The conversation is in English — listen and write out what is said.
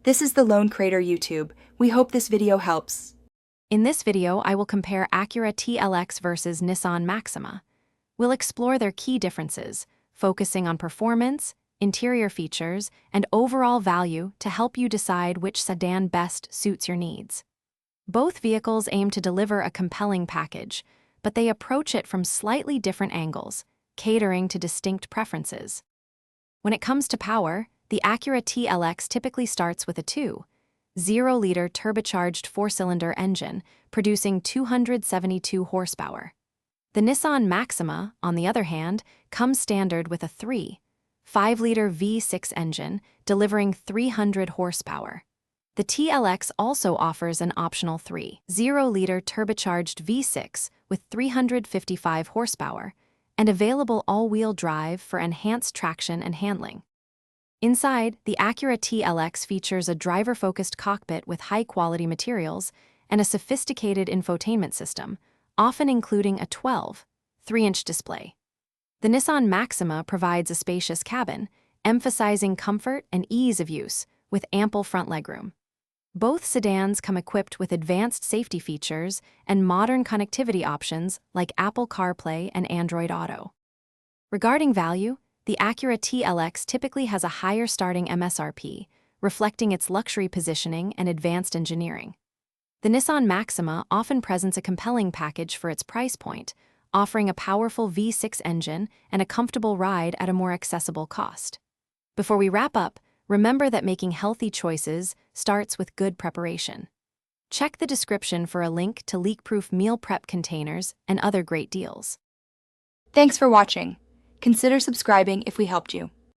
This is the Lone Crater YouTube. We hope this video helps. In this video, I will compare Acura TLX versus Nissan Maxima. We'll explore their key differences, focusing on performance, interior features, and overall value to help you decide which sedan best suits your needs. Both vehicles aim to deliver a compelling package, but they approach it from slightly different angles, catering to distinct preferences. When it comes to power, the Acura TLX typically starts with a 2.0-liter turbocharged four-cylinder engine, producing 272 horsepower. The Nissan Maxima, on the other hand, comes standard with a 3.5-liter V6 engine, delivering 300 horsepower. The TLX also offers an optional 3.0-liter turbocharged V6 with 355 horsepower and available all-wheel drive for enhanced traction and handling. Inside, the Acura TLX features a driver-focused cockpit with high-quality materials and a sophisticated infotainment system, often including a 12.3-inch display. The Nissan Maxima provides a spacious cabin, emphasizing comfort and ease of use, with ample front legroom. Both sedans come equipped with advanced safety features and modern connectivity options like Apple CarPlay and Android Auto. Regarding value, the Acura TLX typically has a higher starting MSRP, reflecting its luxury positioning and advanced engineering. The Nissan Maxima often presents a compelling package for its price point, offering a powerful V6 engine and a comfortable ride at a more accessible cost. Before we wrap up, remember that making healthy choices starts with good preparation. Check the description for a link to leak-proof meal prep containers and other great deals. Thanks for watching. Consider subscribing if we helped you.